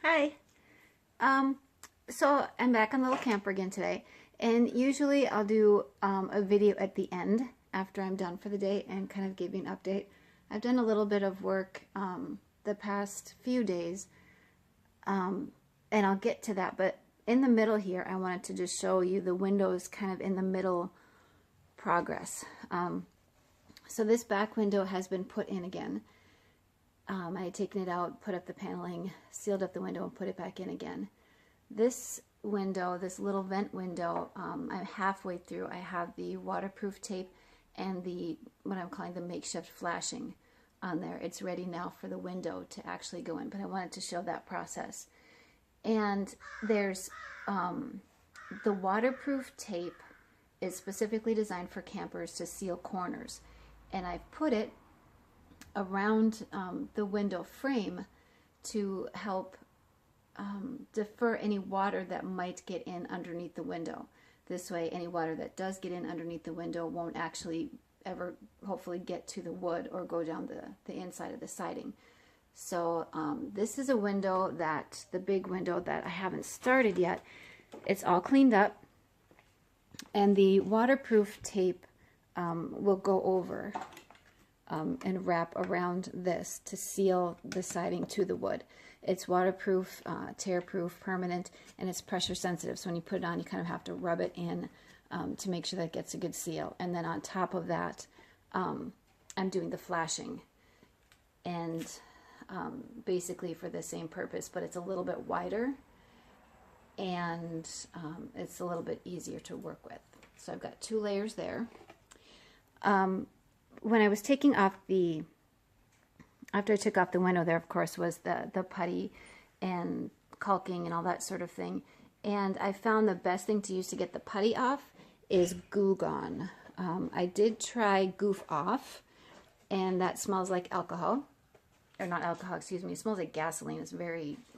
Hi. Um, so I'm back on the little camper again today, and usually I'll do a video at the end after I'm done for the day and kind of give you an update. I've done a little bit of work the past few days, and I'll get to that, but in the middle here, I wanted to just show you the windows kind of in the middle progress. So this back window has been put in again. I had taken it out, put up the paneling, sealed up the window, and put it back in again. This window, this little vent window, I'm halfway through. I have the waterproof tape and the what I'm calling the makeshift flashing on there. It's ready now for the window to actually go in, but I wanted to show that process. And there's the waterproof tape is specifically designed for campers to seal corners, and I've put it around the window frame to help defer any water that might get in underneath the window. This way, any water that does get in underneath the window won't actually ever hopefully get to the wood or go down the inside of the siding. So this is a window that, the big window that I haven't started yet. It's all cleaned up, and the waterproof tape will go over and wrap around this to seal the siding to the wood. It's waterproof, tear-proof, permanent, and it's pressure sensitive. So when you put it on, you kind of have to rub it in to make sure that it gets a good seal. And then on top of that, I'm doing the flashing, and basically for the same purpose, but it's a little bit wider, and it's a little bit easier to work with. So I've got 2 layers there. When I was taking off after I took off the window, there of course was the putty and caulking and all that sort of thing. And I found the best thing to use to get the putty off is Goo Gone. I did try Goof Off, and that smells like alcohol. Or not alcohol, excuse me. It smells like gasoline. It's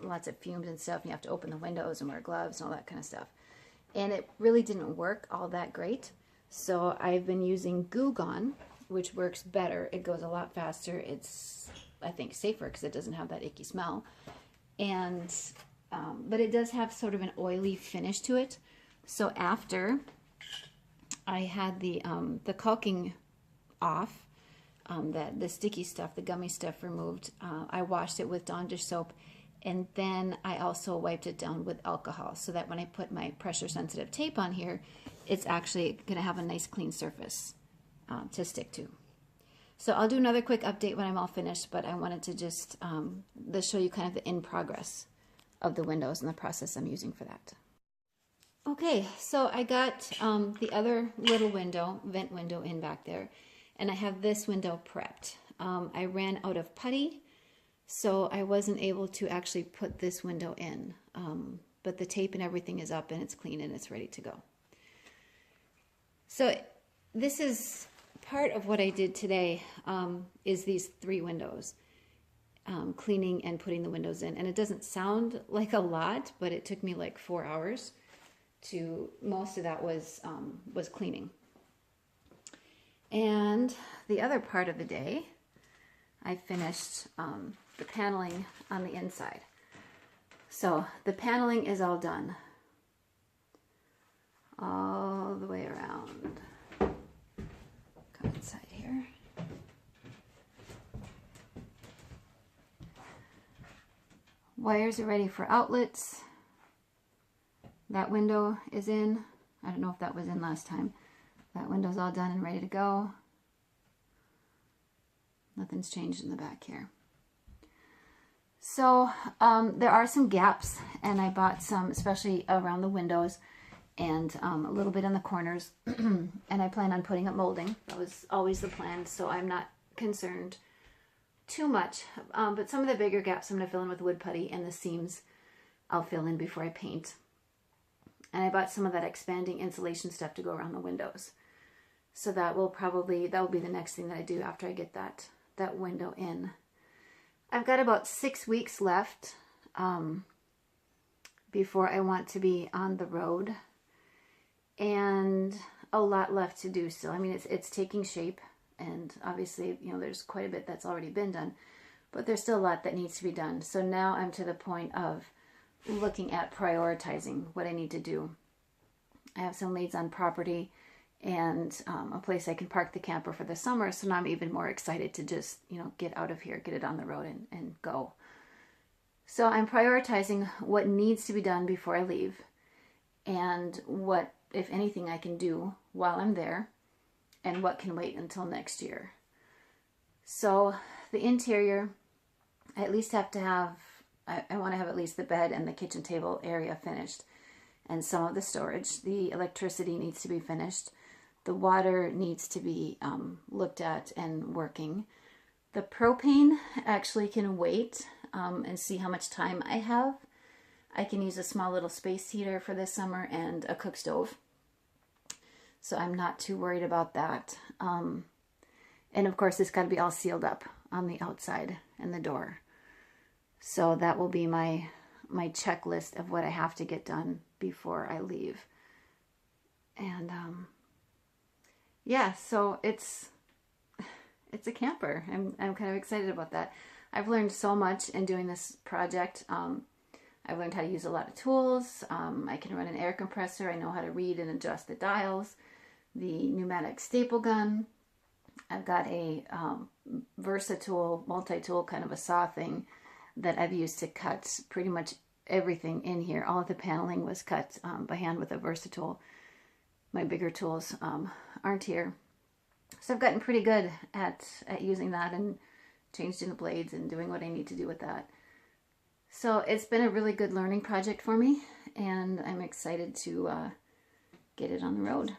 lots of fumes and stuff. And you have to open the windows and wear gloves and all that kind of stuff. And it really didn't work all that great. So I've been using Goo Gone, which works better. It goes a lot faster. It's, I think, safer because it doesn't have that icky smell. And but it does have sort of an oily finish to it. So after I had the caulking off, the sticky stuff, the gummy stuff removed, I washed it with Dawn dish soap, and then I also wiped it down with alcohol so that when I put my pressure sensitive tape on here, it's actually going to have a nice clean surface to stick to. So I'll do another quick update when I'm all finished, but I wanted to just show you kind of the in progress of the windows and the process I'm using for that. Okay, so I got the other little window, vent window, in back there, and I have this window prepped. I ran out of putty, so I wasn't able to actually put this window in, but the tape and everything is up and it's clean and it's ready to go. So this is part of what I did today, is these 3 windows, cleaning and putting the windows in. And it doesn't sound like a lot, but it took me like 4 hours most of that was cleaning. And the other part of the day, I finished the paneling on the inside. So the paneling is all done, all the way around. Come inside here. Wires are ready for outlets. That window is in. I don't know if that was in last time. That window's all done and ready to go. Nothing's changed in the back here. So there are some gaps, and I bought some, especially around the windows, and a little bit in the corners. And I plan on putting up molding. That was always the plan, so I'm not concerned too much. But some of the bigger gaps I'm going to fill in with wood putty, and the seams I'll fill in before I paint. And I bought some of that expanding insulation stuff to go around the windows. So that will be the next thing that I do after I get that window in. I've got about 6 weeks left before I want to be on the road, and a lot left to do still. I mean, it's taking shape, and obviously, you know, there's quite a bit that's already been done, but there's still a lot that needs to be done. So now I'm to the point of looking at prioritizing what I need to do. I have some leads on property and a place I can park the camper for the summer. So now I'm even more excited to just, get out of here, get it on the road and go. So I'm prioritizing what needs to be done before I leave and what, if anything, I can do while I'm there and what can wait until next year. So the interior, I at least have to have, I want to have at least the bed and the kitchen table area finished and some of the storage. The electricity needs to be finished. The water needs to be looked at and working. The propane actually can wait and see how much time I have. I can use a small little space heater for this summer and a cook stove. So I'm not too worried about that. And of course, it's got to be all sealed up on the outside and the door. So that will be my checklist of what I have to get done before I leave. And yeah, so it's a camper. I'm kind of excited about that. I've learned so much in doing this project. I've learned how to use a lot of tools. I can run an air compressor. I know how to read and adjust the dials. The pneumatic staple gun. I've got a versatile multi-tool kind of a saw thing that I've used to cut pretty much everything in here. All of the paneling was cut by hand with a versatile. My bigger tools aren't here. So I've gotten pretty good at using that and changing the blades and doing what I need to do with that. So it's been a really good learning project for me, and I'm excited to get it on the road.